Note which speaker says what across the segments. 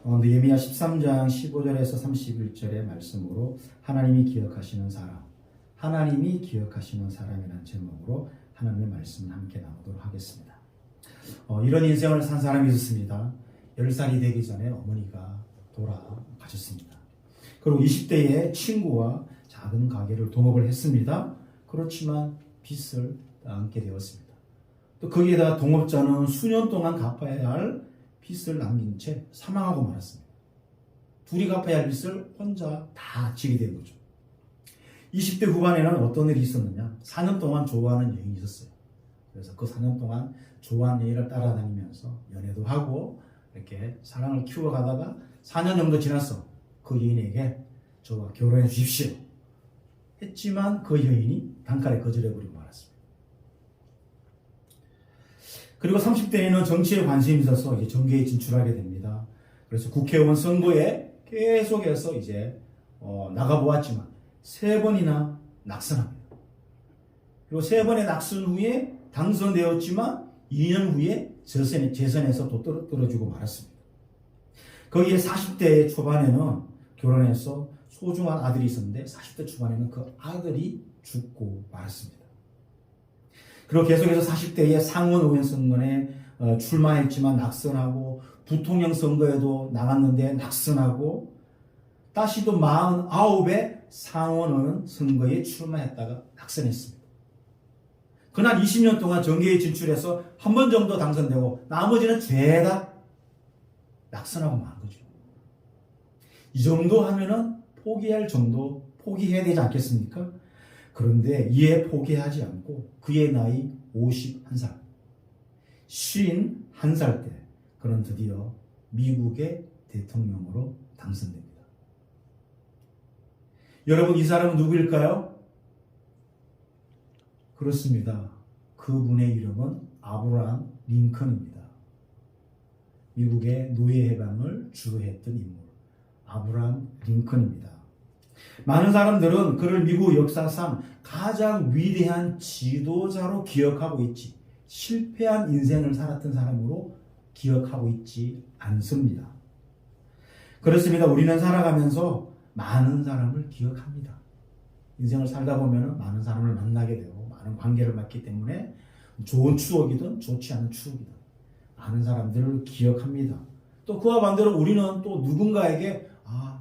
Speaker 1: 느헤미야 13장 15절에서 31절의 말씀으로 하나님이 기억하시는 사람, 하나님이 기억하시는 사람이라는 제목으로 하나님의 말씀을 함께 나누도록 하겠습니다. 이런 인생을 산 사람이 있었습니다. 10살이 되기 전에 어머니가 돌아가셨습니다. 그리고 20대에 친구와 작은 가게를 동업을 했습니다. 그렇지만 빚을 안게 되었습니다. 또 거기에다 동업자는 수년 동안 갚아야 할 빚을 남긴 채 사망하고 말았습니다. 둘이 갚아야 할 빚을 혼자 다 지게 된 거죠. 20대 후반에는 어떤 일이 있었느냐? 4년 동안 좋아하는 여인이 있었어요. 그래서 그 4년 동안 좋아하는 여인을 따라다니면서 연애도 하고 이렇게 사랑을 키워가다가 4년 정도 지났어. 그 여인에게 저와 결혼해 주십시오 했지만 그 여인이 단칼에 거절해버리고 말았습니다. 그리고 30대에는 정치에 관심이 있어서 이제 정계에 진출하게 됩니다. 그래서 국회의원 선거에 계속해서 이제 나가보았지만 3번이나 낙선합니다. 그리고 3번의 낙선 후에 당선되었지만 2년 후에 재선에서 또 떨어지고 말았습니다. 거기에 40대 초반에는 결혼해서 소중한 아들이 있었는데 40대 초반에는 그 아들이 죽고 말았습니다. 그리고 계속해서 40대에 상원 의원 선거에 출마했지만 낙선하고 부통령 선거에도 나갔는데 낙선하고 다시 또 49의 상원 의원 선거에 출마했다가 낙선했습니다. 그날 20년 동안 정계에 진출해서 한 번 정도 당선되고 나머지는 죄다 낙선하고 만 거죠. 이 정도 하면은 포기할 정도 포기해야 되지 않겠습니까? 그런데 이에 포기하지 않고 그의 나이 51살, 51살 때 그는 드디어 미국의 대통령으로 당선됩니다. 여러분, 이 사람은 누구일까요? 그렇습니다. 그분의 이름은 아브라함 링컨입니다. 미국의 노예 해방을 주도했던 인물, 아브라함 링컨입니다. 많은 사람들은 그를 미국 역사상 가장 위대한 지도자로 기억하고 있지, 실패한 인생을 살았던 사람으로 기억하고 있지 않습니다. 그렇습니다. 우리는 살아가면서 많은 사람을 기억합니다. 인생을 살다 보면 많은 사람을 만나게 되고 많은 관계를 맺기 때문에 좋은 추억이든 좋지 않은 추억이든 많은 사람들을 기억합니다. 또 그와 반대로 우리는 또 누군가에게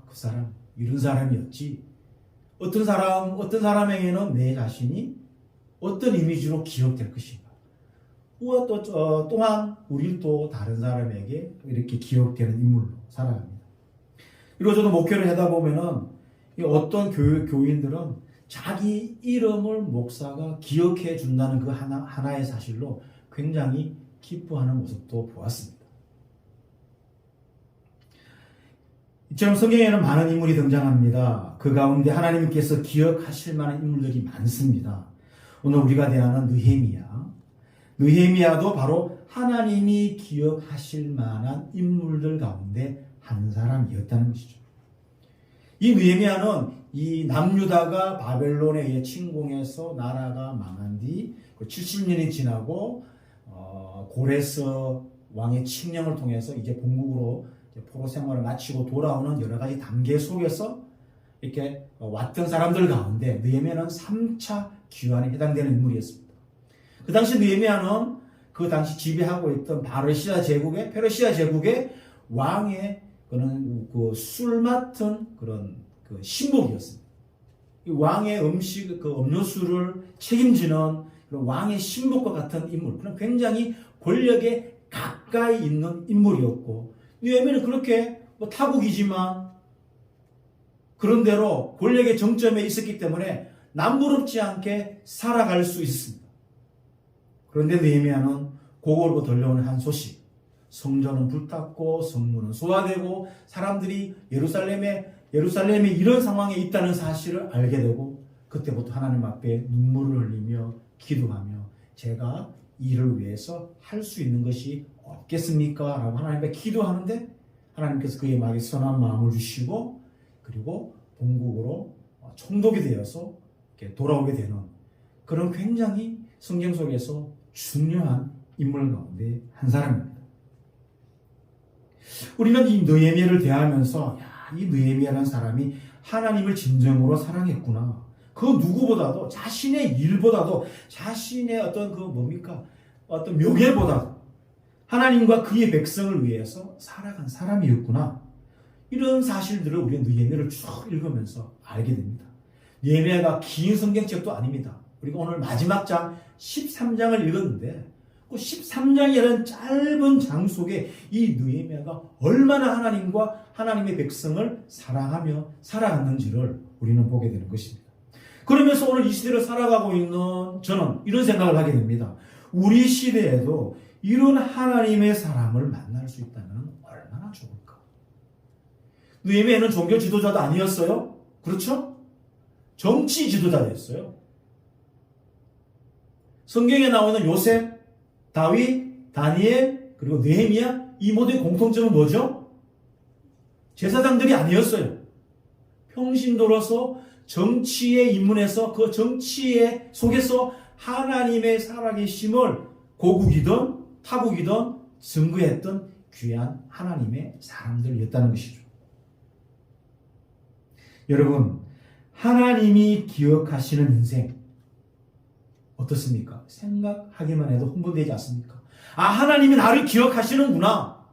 Speaker 1: 그 사람 이런 사람이었지, 어떤 사람에게는 내 자신이 어떤 이미지로 기억될 것인가, 또한 우리 또 다른 사람에게 이렇게 기억되는 인물로 살아갑니다. 그리고 저도 목회를 하다 보면은 어떤 교인들은 자기 이름을 목사가 기억해 준다는 그 하나의 사실로 굉장히 기뻐하는 모습도 보았습니다. 이처럼 성경에는 많은 인물이 등장합니다. 그 가운데 하나님께서 기억하실 만한 인물들이 많습니다. 오늘 우리가 대하는 느헤미야도 바로 하나님이 기억하실 만한 인물들 가운데 한 사람이었다는 것이죠. 이 느헤미야는 이 남유다가 바벨론에 의해 침공해서 나라가 망한 뒤 70년이 지나고 고레스 왕의 칙령을 통해서 이제 본국으로 포로 생활을 마치고 돌아오는 여러 가지 단계 속에서 이렇게 왔던 사람들 가운데 느헤미야는 3차 귀환에 해당되는 인물이었습니다. 그 당시 느헤미야는 그 당시 지배하고 있던 페르시아 제국의 왕의 술 맡은 그런 그 신복이었습니다. 이 왕의 음식, 음료수를 책임지는 그런 왕의 신복과 같은 인물, 그런 굉장히 권력에 가까이 있는 인물이었고, 느헤미야는 그렇게 타국이지만 그런대로 권력의 정점에 있었기 때문에 남부럽지 않게 살아갈 수 있었습니다. 그런데 느헤미야는 그걸로 들려오는 한 소식, 성전은 불탔고 성문은 소화되고 사람들이 예루살렘에 이런 상황에 있다는 사실을 알게 되고, 그때부터 하나님 앞에 눈물을 흘리며 기도하며 제가 이를 위해서 할 수 있는 것이 없겠습니까? 라고 하나님 앞에 기도하는데 하나님께서 그의 마음에 선한 마음을 주시고, 그리고 본국으로 총독이 되어서 이렇게 돌아오게 되는 그런 굉장히 성경 속에서 중요한 인물 가운데 한 사람입니다. 우리는 이 느헤미야를 대하면서 이 느헤미야라는 사람이 하나님을 진정으로 사랑했구나. 그 누구보다도 자신의 일보다도 자신의 어떤 어떤 묘계보다도 하나님과 그의 백성을 위해서 살아간 사람이었구나. 이런 사실들을 우리가 느헤미야를 쭉 읽으면서 알게 됩니다. 느헤미야가 긴 성경책도 아닙니다. 우리가 오늘 마지막 장 13장을 읽었는데 그 13장이라는 짧은 장 속에 이 느헤미야가 얼마나 하나님과 하나님의 백성을 사랑하며 살아갔는지를 우리는 보게 되는 것입니다. 그러면서 오늘 이 시대를 살아가고 있는 저는 이런 생각을 하게 됩니다. 우리 시대에도 이런 하나님의 사람을 만날 수 있다면 얼마나 좋을까? 느헤미야는 종교 지도자도 아니었어요. 그렇죠? 정치 지도자였어요. 성경에 나오는 요셉, 다윗, 다니엘, 그리고 느헤미야, 이 모두의 공통점은 뭐죠? 제사장들이 아니었어요. 평신도로서 정치에 입문해서 그 정치의 속에서 하나님의 살아계심을 고국이든 타국이든 증거했던 귀한 하나님의 사람들이었다는 것이죠. 여러분, 하나님이 기억하시는 인생 어떻습니까? 생각하기만 해도 흥분되지 않습니까? 아, 하나님이 나를 기억하시는구나.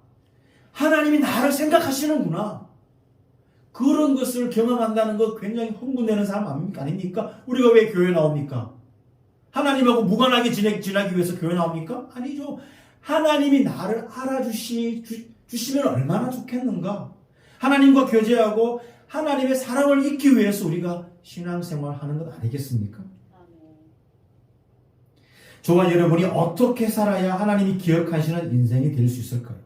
Speaker 1: 하나님이 나를 생각하시는구나. 그런 것을 경험한다는 것 굉장히 흥분되는 사람 아닙니까? 우리가 왜 교회 나옵니까? 하나님하고 무관하게 지나기 위해서 교회 나옵니까? 아니죠. 하나님이 나를 알아주시면 얼마나 좋겠는가. 하나님과 교제하고 하나님의 사랑을 잊기 위해서 우리가 신앙생활하는 것 아니겠습니까? 저와 여러분이 어떻게 살아야 하나님이 기억하시는 인생이 될 수 있을까요?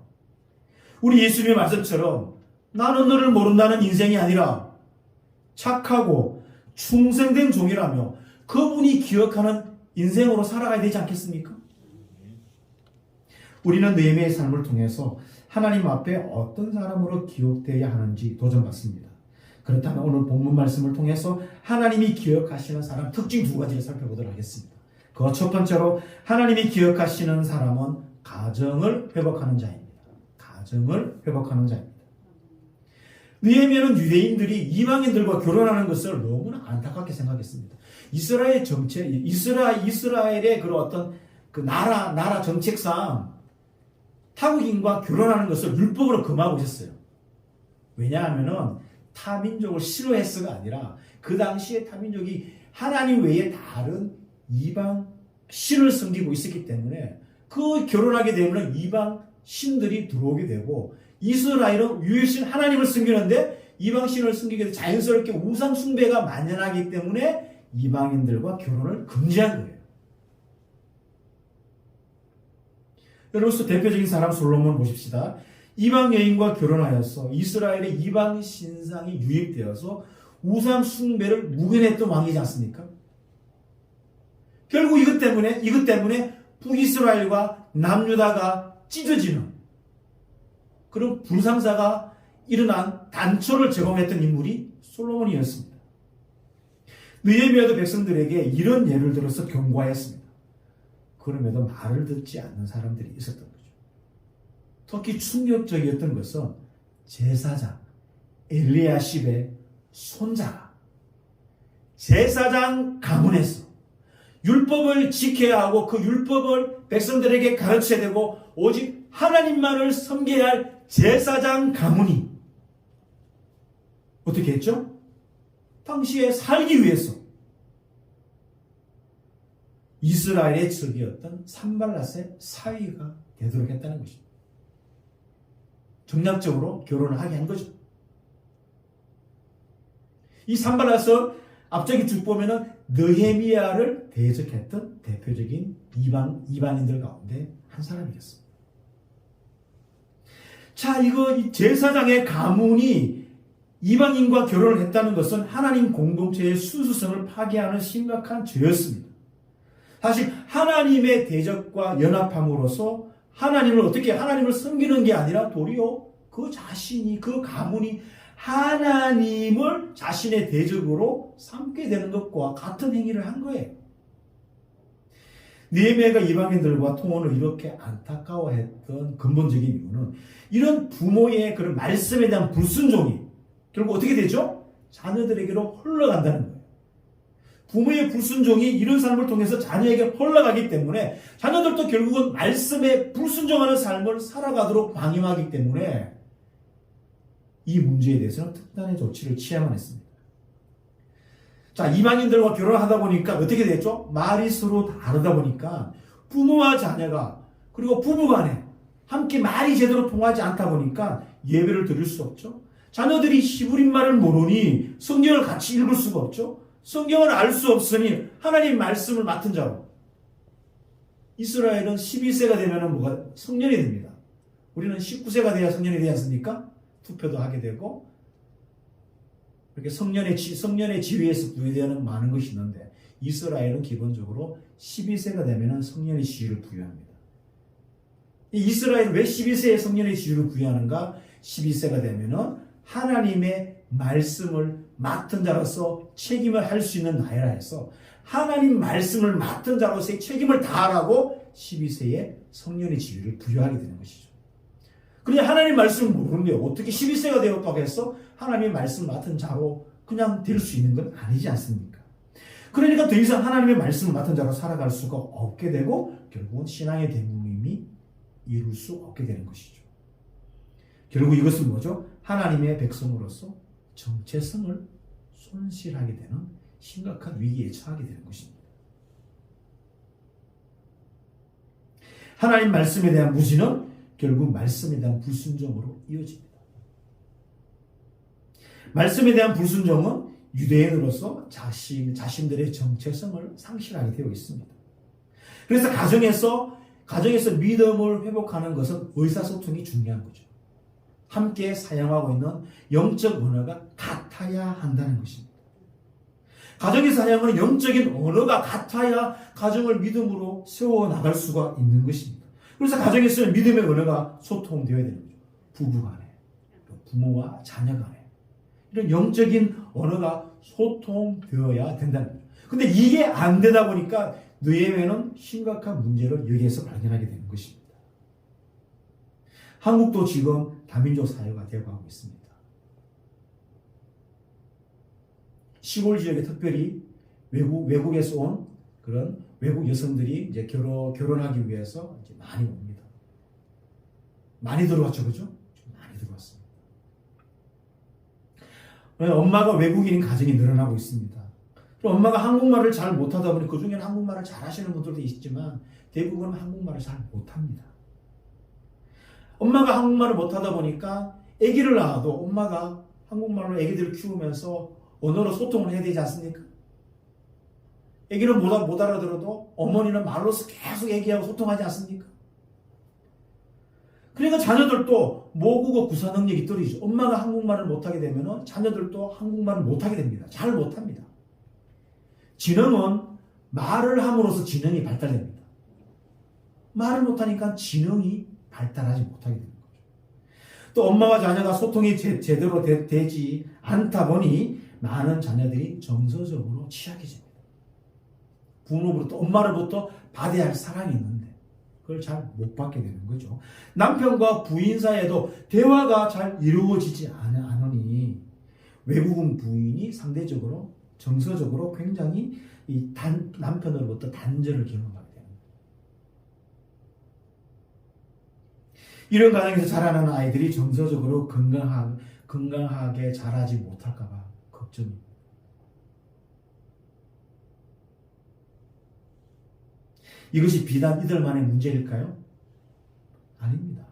Speaker 1: 우리 예수님의 말씀처럼 나는 너를 모른다는 인생이 아니라 착하고 충성된 종이라며 그분이 기억하는 인생으로 살아가야 되지 않겠습니까? 우리는 느헤미야의 삶을 통해서 하나님 앞에 어떤 사람으로 기억되어야 하는지 도전받습니다. 그렇다면 오늘 본문 말씀을 통해서 하나님이 기억하시는 사람 특징 두 가지를 살펴보도록 하겠습니다. 그 첫 번째로 하나님이 기억하시는 사람은 가정을 회복하는 자입니다. 가정을 회복하는 자입니다. 느헤미야는 유대인들이 이방인들과 결혼하는 것을 너무나 안타깝게 생각했습니다. 이스라엘 정책, 이스라엘의 그런 어떤 그 나라 정책상 타국인과 결혼하는 것을 율법으로 금하고 있었어요. 왜냐하면은 타민족을 싫어했어가 아니라 그 당시에 타민족이 하나님 외에 다른 이방 신을 섬기고 있었기 때문에 그 결혼하게 되면 이방 신들이 들어오게 되고 이스라엘은 유일신 하나님을 섬기는데 이방 신을 섬기게 되면 자연스럽게 우상 숭배가 만연하기 때문에 이방인들과 결혼을 금지한 거예요. 여러분, 대표적인 사람 솔로몬 보십시다. 이방 여인과 결혼하여서 이스라엘의 이방 신상이 유입되어서 우상 숭배를 묵인했던 왕이지 않습니까? 결국 이것 때문에 북이스라엘과 남유다가 찢어지는 그런 불상사가 일어난 단초를 제공했던 인물이 솔로몬이었습니다. 느헤미야도 백성들에게 이런 예를 들어서 경고하였습니다. 그럼에도 말을 듣지 않는 사람들이 있었던 거죠. 특히 충격적이었던 것은 제사장 엘리야십의 손자가 제사장 가문에서 율법을 지켜야 하고 그 율법을 백성들에게 가르쳐야 되고 오직 하나님만을 섬겨야 할 제사장 가문이 어떻게 했죠? 당시에 살기 위해서 이스라엘의 적이었던 산발랏의 사위가 되도록 했다는 것입니다. 정략적으로 결혼을 하게 한 거죠. 이 산발랏은 앞쪽에 쭉 보면은 느헤미야를 대적했던 대표적인 이방인들 가운데 한 사람이었습니다. 자, 이 제사장의 가문이 이방인과 결혼을 했다는 것은 하나님 공동체의 순수성을 파괴하는 심각한 죄였습니다. 사실 하나님의 대적과 연합함으로써 하나님을 섬기는 게 아니라 도리어 그 자신이, 그 가문이 하나님을 자신의 대적으로 삼게 되는 것과 같은 행위를 한 거예요. 느헤미야가 이방인들과 통혼을 이렇게 안타까워했던 근본적인 이유는 이런 부모의 그런 말씀에 대한 불순종이 결국 어떻게 되죠? 자녀들에게로 흘러간다는 거예요. 부모의 불순종이 이런 삶을 통해서 자녀에게 흘러가기 때문에 자녀들도 결국은 말씀에 불순종하는 삶을 살아가도록 방임하기 때문에 이 문제에 대해서는 특단의 조치를 취해야만 했습니다. 자, 이방인들과 결혼하다 보니까 어떻게 됐죠? 말이 서로 다르다 보니까 부모와 자녀가 그리고 부부간에 함께 말이 제대로 통하지 않다 보니까 예배를 드릴 수 없죠. 자녀들이 히브리 말을 모르니 성경을 같이 읽을 수가 없죠. 성경을 알 수 없으니 하나님 말씀을 맡은 자로. 이스라엘은 12세가 되면 뭐가 성년이 됩니다. 우리는 19세가 돼야 성년이 되지 않습니까? 투표도 하게 되고 이렇게 성년의 지위에서 부여되는 많은 것이 있는데 이스라엘은 기본적으로 12세가 되면 성년의 지위를 부여합니다. 이스라엘은 왜 12세에 성년의 지위를 부여하는가? 12세가 되면 하나님의 말씀을 맡은 자로서 책임을 할 수 있는 나이라 해서 하나님 말씀을 맡은 자로서의 책임을 다하라고 12세에 성년의 지위를 부여하게 되는 것이죠. 그냥 하나님 말씀을 모르는데 어떻게 12세가 되었다고 해서 하나님의 말씀을 맡은 자로 그냥 될 수 있는 건 아니지 않습니까? 그러니까 더 이상 하나님의 말씀을 맡은 자로 살아갈 수가 없게 되고 결국은 신앙의 대무임이 이룰 수 없게 되는 것이죠. 결국 이것은 뭐죠? 하나님의 백성으로서 정체성을 손실하게 되는 심각한 위기에 처하게 되는 것입니다. 하나님 말씀에 대한 무지는 결국 말씀에 대한 불순종으로 이어집니다. 말씀에 대한 불순종은 유대인으로서 자신들의 정체성을 상실하게 되어 있습니다. 그래서 가정에서 믿음을 회복하는 것은 의사소통이 중요한 거죠. 함께 사용하고 있는 영적 언어가 같아야 한다는 것입니다. 가정에서 사용하는 영적인 언어가 같아야 가정을 믿음으로 세워나갈 수가 있는 것입니다. 그래서 가정에서는 믿음의 언어가 소통되어야 되는 거죠. 부부 간에, 부모와 자녀 간에. 이런 영적인 언어가 소통되어야 된다는 거죠. 근데 이게 안 되다 보니까 느헤미야는 심각한 문제를 여기에서 발견하게 되는 것입니다. 한국도 지금 다민족 사회가 되어가고 있습니다. 시골 지역에 특별히 외국에서 온 그런 외국 여성들이 이제 결혼하기 위해서 이제 많이 옵니다. 많이 들어왔죠, 그죠? 많이 들어왔습니다. 엄마가 외국인인 가정이 늘어나고 있습니다. 엄마가 한국말을 잘 못하다 보니 그 중에는 한국말을 잘하시는 분들도 있지만 대부분은 한국말을 잘 못합니다. 엄마가 한국말을 못하다 보니까 아기를 낳아도 엄마가 한국말로 아기들을 키우면서 언어로 소통을 해야 되지 않습니까? 아기는 못 알아들어도 어머니는 말로서 계속 아기하고 소통하지 않습니까? 그러니까 자녀들도 모국어 구사 능력이 떨어지죠. 엄마가 한국말을 못하게 되면 자녀들도 한국말을 못하게 됩니다. 잘 못합니다. 지능은 말을 함으로써 지능이 발달됩니다. 말을 못하니까 지능이 발달하지 못하게 되는 거죠. 또 엄마와 자녀가 소통이 제대로 되지 않다 보니 많은 자녀들이 정서적으로 취약해집니다. 부모로부터 엄마로부터 받아야 할 사랑이 있는데 그걸 잘 못 받게 되는 거죠. 남편과 부인 사이에도 대화가 잘 이루어지지 않으니 외국인 부인이 상대적으로 정서적으로 굉장히 남편으로부터 단절을 경험하게 됩니다. 이런 가정에서 자라나는 아이들이 정서적으로 건강하게 자라지 못할까 봐 걱정입니다. 이것이 비단 이들만의 문제일까요? 아닙니다.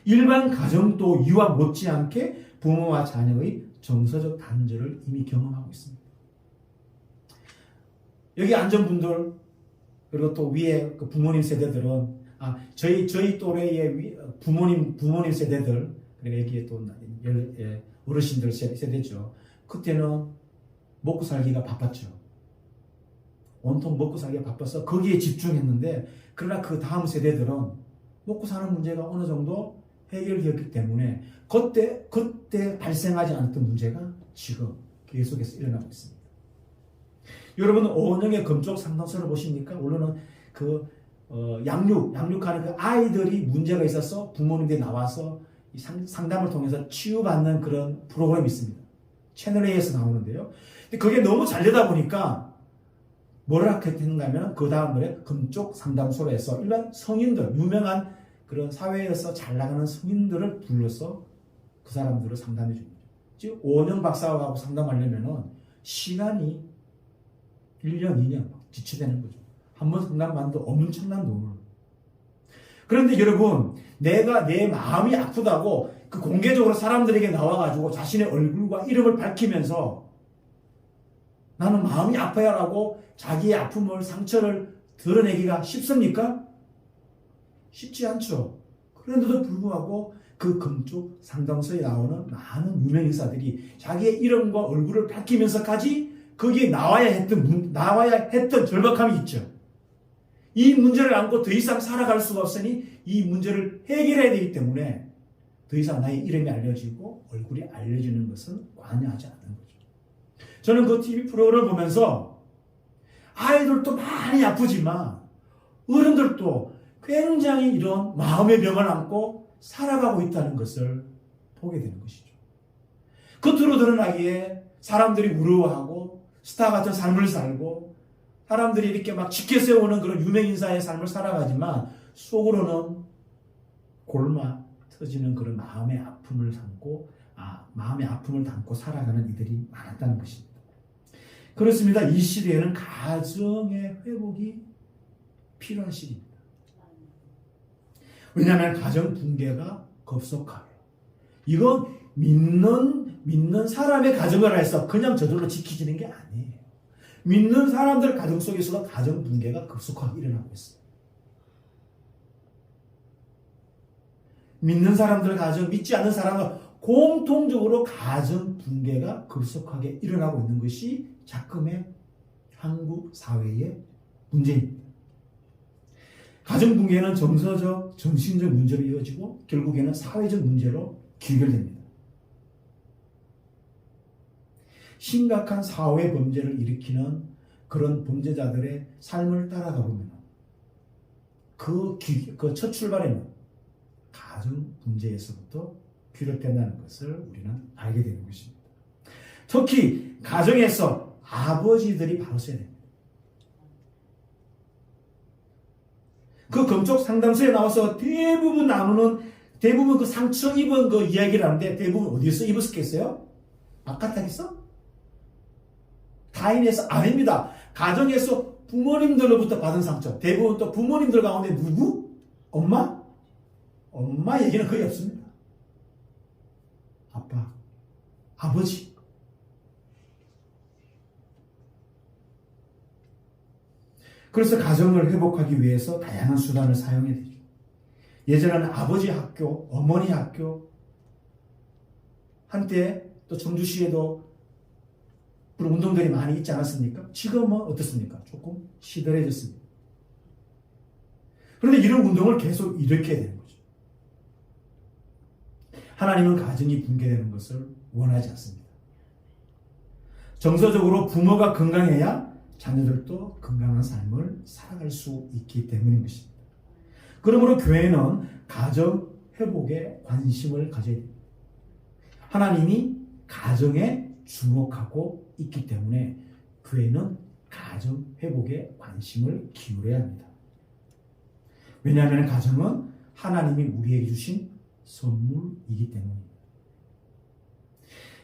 Speaker 1: 일반 가정도 이와 못지않게 부모와 자녀의 정서적 단절을 이미 경험하고 있습니다. 여기 앉은 분들 그리고 또 위에 그 부모님 세대들은 저희 또래의 부모님 세대들 그리고 여기에 또 어르신들 세대죠. 그때는 먹고 살기가 바빴죠. 온통 먹고 살기가 바빠서 거기에 집중했는데 그러나 그 다음 세대들은 먹고 사는 문제가 어느 정도 해결되었기 때문에 그때 발생하지 않았던 문제가 지금 계속해서 일어나고 있습니다. 여러분은 언영의 금쪽 상담소를 보십니까? 물론은 양육하는 그 아이들이 문제가 있어서 부모님들이 나와서 이 상담을 통해서 치유받는 그런 프로그램이 있습니다. 채널 A에서 나오는데요. 근데 그게 너무 잘 되다 보니까 뭐라 했는가 하면 그 다음 노래 금쪽 상담소에서 일반 성인들, 유명한 그런 사회에서 잘 나가는 성인들을 불러서 그 사람들을 상담해 줍니다. 즉, 오은영 박사하고 상담하려면은 시간이 1년, 2년 지체되는 거죠. 한 번 상담받는데 엄청난 돈을. 그런데 여러분, 내가 내 마음이 아프다고 그 공개적으로 사람들에게 나와가지고 자신의 얼굴과 이름을 밝히면서 나는 마음이 아파요라고 자기의 아픔을, 상처를 드러내기가 쉽습니까? 쉽지 않죠. 그런데도 불구하고 그 금쪽 상담소에 나오는 많은 유명 인사들이 자기의 이름과 얼굴을 밝히면서까지 거기에 나와야 했던 절박함이 있죠. 이 문제를 안고 더 이상 살아갈 수가 없으니 이 문제를 해결해야 되기 때문에 더 이상 나의 이름이 알려지고 얼굴이 알려지는 것은 관여하지 않는 거죠. 저는 그 TV 프로를 보면서 아이들도 많이 아프지만 어른들도 굉장히 이런 마음의 병을 안고 살아가고 있다는 것을 보게 되는 것이죠. 겉으로 드러나기에 사람들이 우려하고 스타 같은 삶을 살고 사람들이 이렇게 막 지켜 세우는 그런 유명인사의 삶을 살아가지만 속으로는 골마 터지는 그런 마음의 아픔을 담고 살아가는 이들이 많았다는 것입니다. 그렇습니다. 이 시대에는 가정의 회복이 필요한 시기입니다. 왜냐하면 가정 붕괴가 급속하게. 이건 믿는 사람의 가정을 해서 그냥 저절로 지켜지는 게 아니에요. 믿는 사람들 가정 속에서도 가정 붕괴가 급속하게 일어나고 있어요. 믿는 사람들 가정, 믿지 않는 사람은 공통적으로 가정 붕괴가 급속하게 일어나고 있는 것이 작금의 한국 사회의 문제입니다. 가정 붕괴는 정서적, 정신적 문제로 이어지고 결국에는 사회적 문제로 귀결됩니다. 심각한 사회 범죄를 일으키는 그런 범죄자들의 삶을 따라가 보면 그 첫 출발에는 가정 문제에서부터 비롯된다는 것을 우리는 알게 되는 것입니다. 특히 가정에서 아버지들이 바로 서야 됩니다. 그 금쪽 상담소에 나와서 대부분 그 상처 입은 그 이야기를 하는데 대부분 어디서 입었겠어요? 바깥에서? 타인에서? 아닙니다. 가정에서 부모님들로부터 받은 상처. 대부분 또 부모님들 가운데 누구? 엄마? 엄마 얘기는 거의 없습니다. 아빠, 아버지. 그래서 가정을 회복하기 위해서 다양한 수단을 사용해야 되죠. 예전에는 아버지 학교, 어머니 학교, 한때 또 청주시에도 그런 운동들이 많이 있지 않았습니까? 지금은 어떻습니까? 조금 시들해졌습니다. 그런데 이런 운동을 계속 일으켜야 되는 거죠. 하나님은 가정이 붕괴되는 것을 원하지 않습니다. 정서적으로 부모가 건강해야 자녀들도 건강한 삶을 살아갈 수 있기 때문인 것입니다. 그러므로 교회는 가정 회복에 관심을 가져야 됩니다. 하나님이 가정에 주목하고 있기 때문에 교회는 가정 회복에 관심을 기울여야 합니다. 왜냐하면 가정은 하나님이 우리에게 주신 선물이기 때문입니다.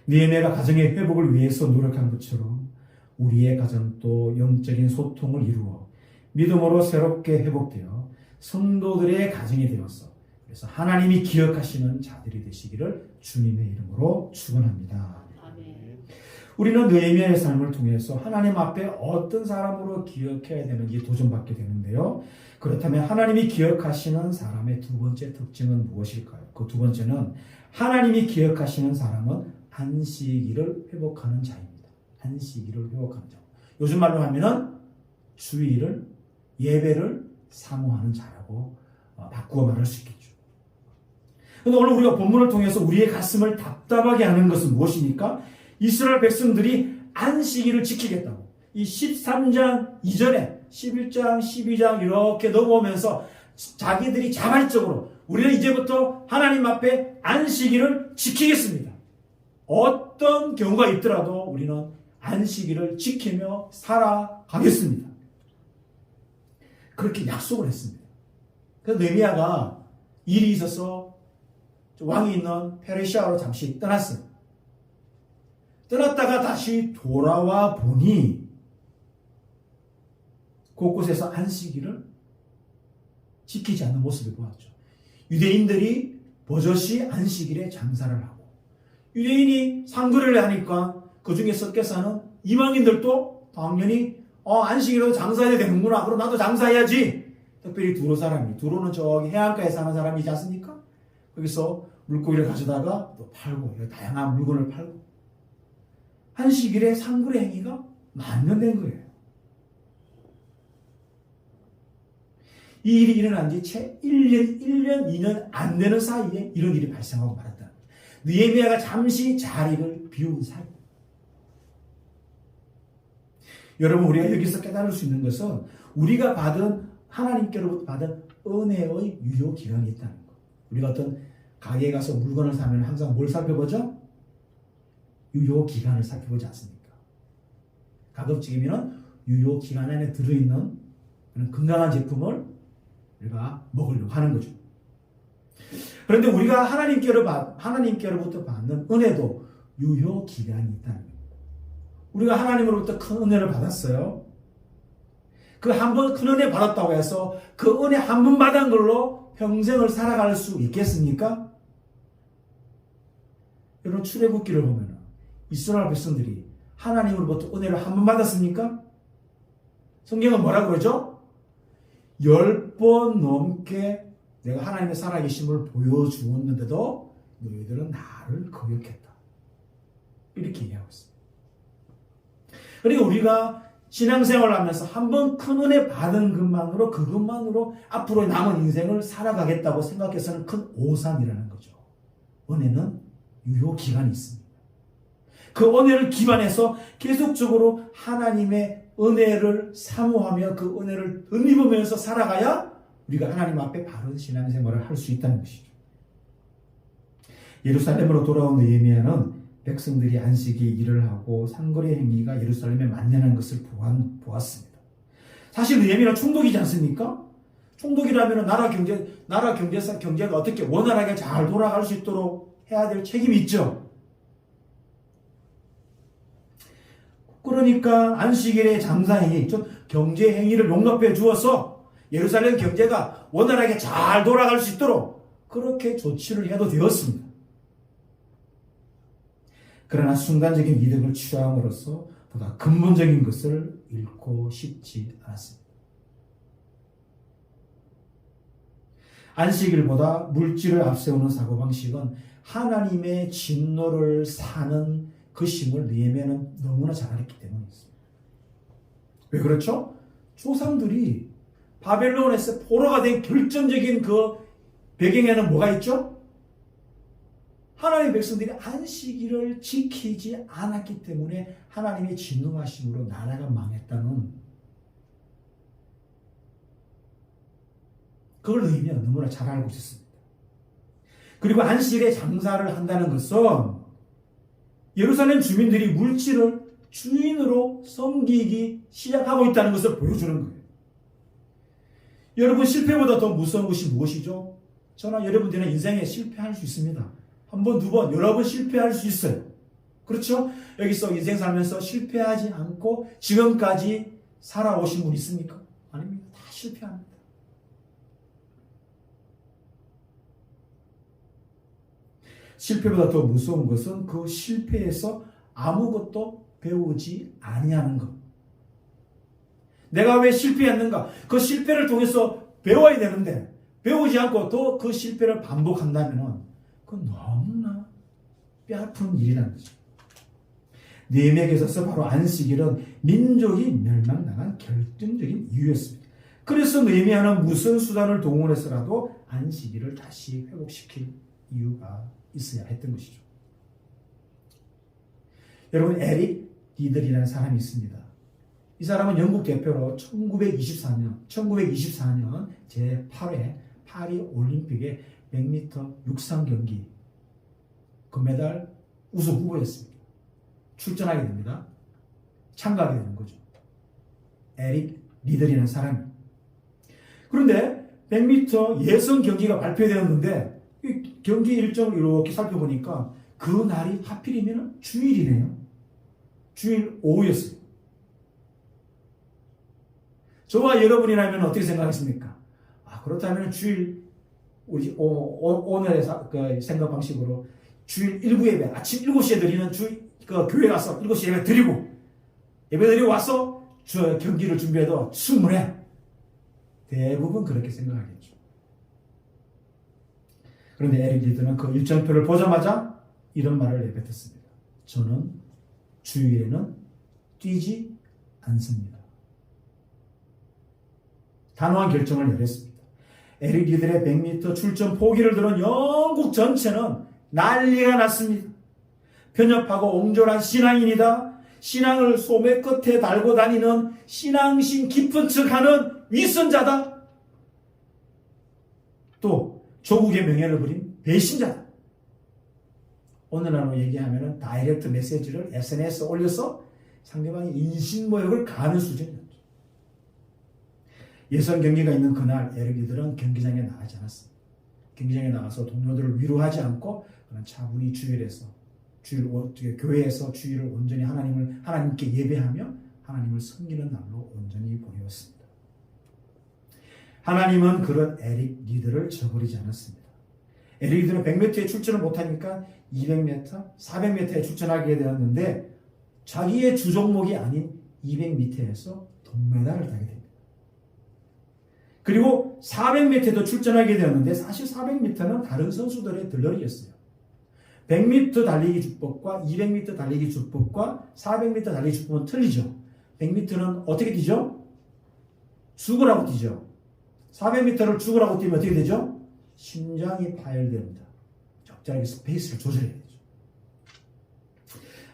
Speaker 1: 느헤미야가 가정의 회복을 위해서 노력한 것처럼 우리의 가정도 영적인 소통을 이루어 믿음으로 새롭게 회복되어 성도들의 가정이 되어서 그래서 하나님이 기억하시는 자들이 되시기를 주님의 이름으로 축원합니다. 우리는 느헤미야의 삶을 통해서 하나님 앞에 어떤 사람으로 기억해야 되는지 도전받게 되는데요. 그렇다면 하나님이 기억하시는 사람의 두 번째 특징은 무엇일까요? 그 두 번째는 하나님이 기억하시는 사람은 안식일을 회복하는 자입니다. 안식일을 회복하는 자. 요즘 말로 하면은 주일을, 예배를 사모하는 자라고 바꾸어 말할 수 있겠죠. 그런데 오늘 우리가 본문을 통해서 우리의 가슴을 답답하게 하는 것은 무엇입니까? 이스라엘 백성들이 안식일을 지키겠다고 이 13장 이전에 11장, 12장 이렇게 넘어오면서 자기들이 자발적으로 우리는 이제부터 하나님 앞에 안식일을 지키겠습니다. 어떤 경우가 있더라도 우리는 안식일을 지키며 살아가겠습니다. 그렇게 약속을 했습니다. 그래서 느헤미야가 일이 있어서 왕이 있는 페르시아로 잠시 떠났어요. 떠났다가 다시 돌아와 보니 곳곳에서 안식일을 지키지 않는 모습을 보았죠. 유대인들이 버젓이 안식일에 장사를 하고 유대인이 상거래를 하니까 그 중에 섞여 사는 이방인들도 당연히 안식일에도 장사해야 되는구나. 그럼 나도 장사해야지. 특별히 두로는 저기 해안가에 사는 사람이지 않습니까? 거기서 물고기를 가져다가 또 팔고 다양한 물건을 팔고 안식일에 상거래 행위가 만연된 거예요. 이 일이 일어난 지 채 1년, 2년 안 되는 사이에 이런 일이 발생하고 말았다. 느헤미야가 잠시 자리를 비운 사이. 여러분, 우리가 여기서 깨달을 수 있는 것은 우리가 하나님께로부터 받은 은혜의 유효 기간이 있다는 것. 우리가 어떤 가게에 가서 물건을 사면 항상 뭘 살펴보죠? 유효 기간을 살펴보지 않습니까? 가급적이면 유효 기간 안에 들어있는 그런 건강한 제품을 우리가 먹으려고 하는 거죠. 그런데 우리가 하나님께로부터 받는 은혜도 유효 기간이 있다는 겁니다. 우리가 하나님으로부터 큰 은혜를 받았어요. 그 한 번 큰 은혜 받았다고 해서 그 은혜 한 번 받은 걸로 평생을 살아갈 수 있겠습니까? 여러분, 출애굽기를 보면 이스라엘 백성들이 하나님으로부터 은혜를 한 번 받았습니까? 성경은 뭐라고 그러죠? 10번 넘게 내가 하나님의 살아계심을 보여주었는데도 너희들은 나를 거역했다. 이렇게 얘기하고 있습니다. 그러니까 우리가 신앙생활을 하면서 한 번 큰 은혜 받은 그것만으로 앞으로 남은 인생을 살아가겠다고 생각해서는 큰 오산이라는 거죠. 은혜는 유효 기간이 있습니다. 그 은혜를 기반해서 계속적으로 하나님의 은혜를 사모하며 그 은혜를 덧입으면서 살아가야 우리가 하나님 앞에 바른 신앙생활을 할 수 있다는 것이죠. 예루살렘으로 돌아온 느헤미야는 백성들이 안식이 일을 하고 상거래 행위가 예루살렘에 만연한 것을 보았습니다. 사실 느헤미야는 총독이지 않습니까? 총독이라면 나라 경제가 어떻게 원활하게 잘 돌아갈 수 있도록 해야 될 책임이 있죠. 그러니까 안식일의 장사행위, 즉 경제 행위를 용납해 주어서 예루살렘 경제가 원활하게 잘 돌아갈 수 있도록 그렇게 조치를 해도 되었습니다. 그러나 순간적인 이득을 취함으로써 보다 근본적인 것을 잃고 싶지 않았습니다. 안식일보다 물질을 앞세우는 사고방식은 하나님의 진노를 사는 것임을 느헤미야는 너무나 잘 알았기 때문이었습니다. 왜 그렇죠? 조상들이 바벨론에서 포로가 된 결정적인 그 배경에는 뭐가 있죠? 하나님의 백성들이 안식일을 지키지 않았기 때문에 하나님의 진노하심으로 나라가 망했다는, 그걸 느헤미야가 너무나 잘 알고 있었습니다. 그리고 안식일에 장사를 한다는 것은 예루살렘 주민들이 물질을 주인으로 섬기기 시작하고 있다는 것을 보여주는 거예요. 여러분, 실패보다 더 무서운 것이 무엇이죠? 저나 여러분들은 인생에 실패할 수 있습니다. 한 번, 두 번, 여러 번 실패할 수 있어요. 그렇죠? 여기서 인생 살면서 실패하지 않고 지금까지 살아오신 분 있습니까? 아닙니다. 다 실패합니다. 실패보다 더 무서운 것은 그 실패에서 아무것도 배우지 아니하는 것. 내가 왜 실패했는가? 그 실패를 통해서 배워야 되는데 배우지 않고 또 그 실패를 반복한다면 그건 너무나 뼈아픈 일이라는 거죠. 느헤미야에게 있어서 바로 안식일은 민족이 멸망당한 결정적인 이유였습니다. 그래서 느헤미야는 무슨 수단을 동원해서라도 안식일을 다시 회복시킬 이유가 있어야 했던 것이죠. 여러분, 에릭 리들이라는 사람이 있습니다. 이 이 사람은 영국 대표로 1924년 제8회 파리 올림픽의 100m 육상 경기 금메달 우승 후보였습니다. 출전하게 됩니다. 참가하게 되는 거죠. 에릭 리들이라는 사람이. 그런데 100m 예선 경기가 발표되었는데 이 경기 일정을 이렇게 살펴보니까 그 날이 하필이면 주일이네요. 주일 오후였어요. 저와 여러분이라면 어떻게 생각하십니까? 그렇다면 주일 우리 오늘의 생각 방식으로 주일 일부 예배 아침 7시에 드리는 교회 가서 7시 예배 드리고 예배 드리고 와서 저 경기를 준비해도 충분해. 대부분 그렇게 생각하겠죠. 그런데 에릭 리드는 그 일정표를 보자마자 이런 말을 내뱉었습니다. 저는 주일에는 뛰지 않습니다. 단호한 결정을 내렸습니다. 에릭 리들의 100m 출전 포기를 들은 영국 전체는 난리가 났습니다. 편협하고 옹졸한 신앙인이다. 신앙을 소매 끝에 달고 다니는 신앙심 깊은 척하는 위선자다. 또 조국의 명예를 버린 배신자다. 오늘날로 얘기하면 다이렉트 메시지를 SNS에 올려서 상대방의 인신모욕을 가하는 수준이었죠. 예선 경기가 있는 그날 에릭 리들은 경기장에 나가지 않았습니다. 경기장에 나가서 동료들을 위로하지 않고 그냥 차분히 교회에서 주일을 온전히 하나님께 예배하며 하나님을 섬기는 날로 온전히 보내었습니다. 하나님은 그런 에릭 리드를 저버리지 않았습니다. 에릭 리드는 100m에 출전을 못하니까 200m, 400m에 출전하게 되었는데 자기의 주종목이 아닌 200m에서 동메달을 따게 됩니다. 그리고 400m도 출전하게 되었는데 사실 400m는 다른 선수들의 들러리였어요. 100m 달리기 주법과 200m 달리기 주법과 400m 달리기 주법은 틀리죠. 100m는 어떻게 뛰죠? 죽으라고 뛰죠. 400m를 죽으라고 뛰면 어떻게 되죠? 심장이 파열됩니다. 적절하게 스페이스를 조절해야 되죠.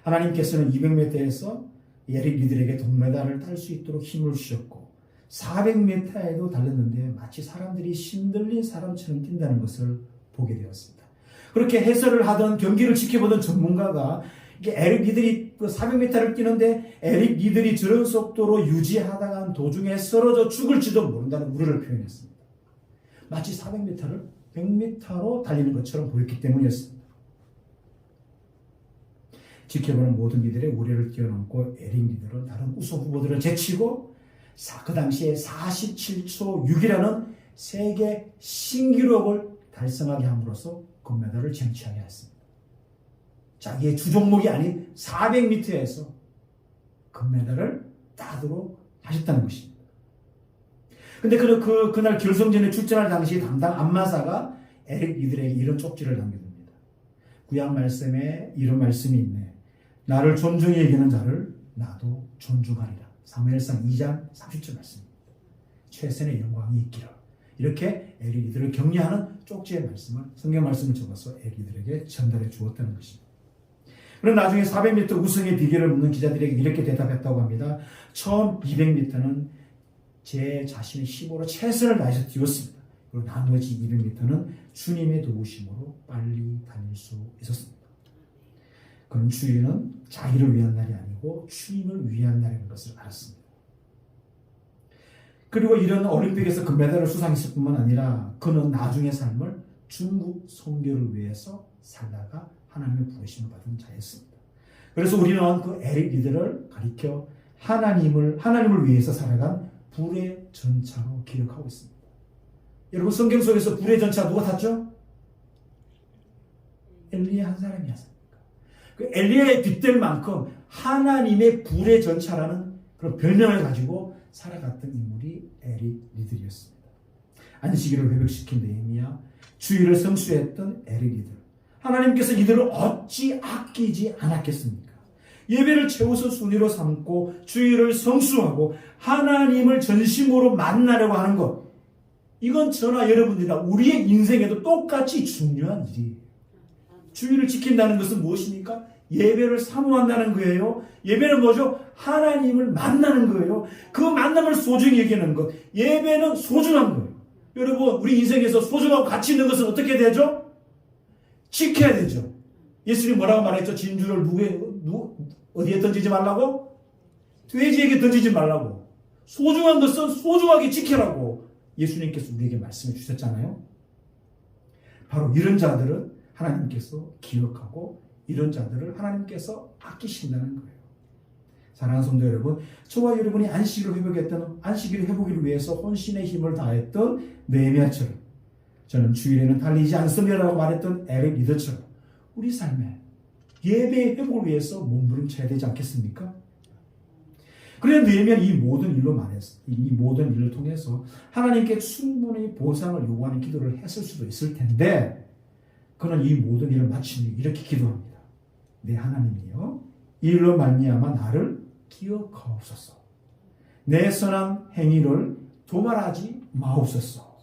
Speaker 1: 하나님께서는 200m에서 에릭 리들에게 동메달을 딸 수 있도록 힘을 주셨고 400m에도 달렸는데 마치 사람들이 신들린 사람처럼 뛴다는 것을 보게 되었습니다. 그렇게 해설을 하던 경기를 지켜보던 전문가가 에릭 리들이 400m를 뛰는데 에릭 리들이 저런 속도로 유지하다가 도중에 쓰러져 죽을지도 모른다는 우려를 표현했습니다. 마치 400m를 100m로 달리는 것처럼 보였기 때문이었습니다. 지켜보는 모든 이들의 우려를 뛰어넘고 에릭 리들은 다른 우승 후보들을 제치고 그 당시에 47초 6이라는 세계 신기록을 달성하게 함으로써 금메달을 쟁취하게 했습니다. 자기의 주종목이 아닌 400m에서 금메달을 따도록 하셨다는 것입니다. 근데 그날 결승전에 출전할 당시 담당 안마사가 에릭 리들에게 이런 쪽지를 남겨둡니다. 구약 말씀에 이런 말씀이 있네. 나를 존중히 여기는 자를 나도 존중하리라. 사무엘상 2장 30절 말씀입니다. 최선의 영광이 있기를. 이렇게 에릭 리들을 격려하는 쪽지의 말씀을 성경 말씀을 적어서 에릭 리들에게 전달해 주었다는 것입니다. 그럼 나중에 400m 우승의 비결을 묻는 기자들에게 이렇게 대답했다고 합니다. 처음 200m는 제 자신의 힘으로 최선을 다해서 뛰었습니다. 그리고 나머지 200m는 주님의 도우심으로 빨리 달릴 수 있었습니다. 그런 주일은 자기를 위한 날이 아니고 주님을 위한 날인 것을 알았습니다. 그리고 이런 올림픽에서 금메달을 수상했을 뿐만 아니라 그는 나중의 삶을 중국 선교를 위해서 살다가 하나님의 부르심을 받은 자였습니다. 그래서 우리는 그 에릭 리들을 가리켜 하나님을 위해서 살아간 불의 전차로 기억하고 있습니다. 여러분 성경 속에서 불의 전차 누가 탔죠? 엘리야 한 사람이었습니다. 그 엘리야에 빗댈 만큼 하나님의 불의 전차라는 그런 별명을 가지고 살아갔던 인물이 에릭 리들이었습니다. 안식일을 회복시킨 느헤미야, 주일을 성수했던 에릭 리들. 하나님께서 이들을 어찌 아끼지 않았겠습니까? 예배를 최우선 순위로 삼고 주일을 성수하고 하나님을 전심으로 만나려고 하는 것. 이건 저나 여러분들이나 우리의 인생에도 똑같이 중요한 일이에요. 주일을 지킨다는 것은 무엇입니까? 예배를 사모한다는 거예요. 예배는 뭐죠? 하나님을 만나는 거예요. 그 만남을 소중히 여기는 것. 예배는 소중한 거예요. 여러분, 우리 인생에서 소중하고 가치 있는 것은 어떻게 되죠? 지켜야 되죠. 예수님 뭐라고 말했죠? 진주를 어디에 던지지 말라고? 돼지에게 던지지 말라고. 소중한 것은 소중하게 지키라고 예수님께서 우리에게 말씀해 주셨잖아요. 바로 이런 자들은 하나님께서 기억하고 이런 자들을 하나님께서 아끼신다는 거예요. 사랑하는 성도 여러분, 저와 여러분이 안식일을 회복하기 위해서 혼신의 힘을 다했던 느헤미야처럼, 저는 주일에는 달리지 않습니다라고 말했던 에릭 리더처럼 우리 삶에 예배의 회복을 위해서 몸부림쳐야 되지 않겠습니까? 그런데 느헤미야는 이 모든 일을 통해서 하나님께 충분히 보상을 요구하는 기도를 했을 수도 있을 텐데, 그는 이 모든 일을 마친 후 이렇게 기도합니다. 내 하나님이여, 이 일로 말미암아 나를 기억하옵소서. 내 선한 행위를 도말하지 마옵소서.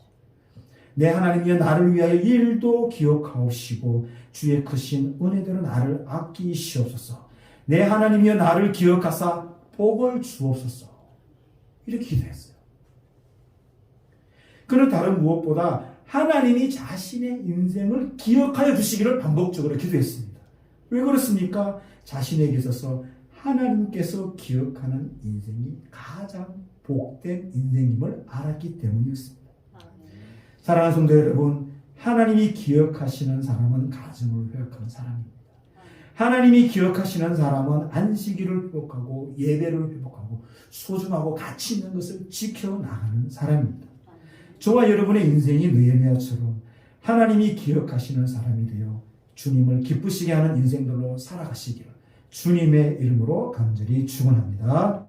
Speaker 1: 내 하나님이여, 나를 위하여 이 일도 기억하옵시고 주의 크신 은혜대로 나를 아끼시옵소서. 내 하나님이여, 나를 기억하사 복을 주옵소서. 이렇게 기도했어요. 그는 다른 무엇보다 하나님이 자신의 인생을 기억하여 주시기를 반복적으로 기도했습니다. 왜 그렇습니까? 자신에게 있어서 하나님께서 기억하는 인생이 가장 복된 인생임을 알았기 때문이었습니다. 사랑하는 성도 여러분, 하나님이 기억하시는 사람은 가정을 회복하는 사람입니다. 하나님이 기억하시는 사람은 안식일을 회복하고 예배를 회복하고 소중하고 가치 있는 것을 지켜나가는 사람입니다. 저와 여러분의 인생이 느헤미야처럼 하나님이 기억하시는 사람이 되어 주님을 기쁘시게 하는 인생들로 살아가시기를 주님의 이름으로 간절히 축원합니다.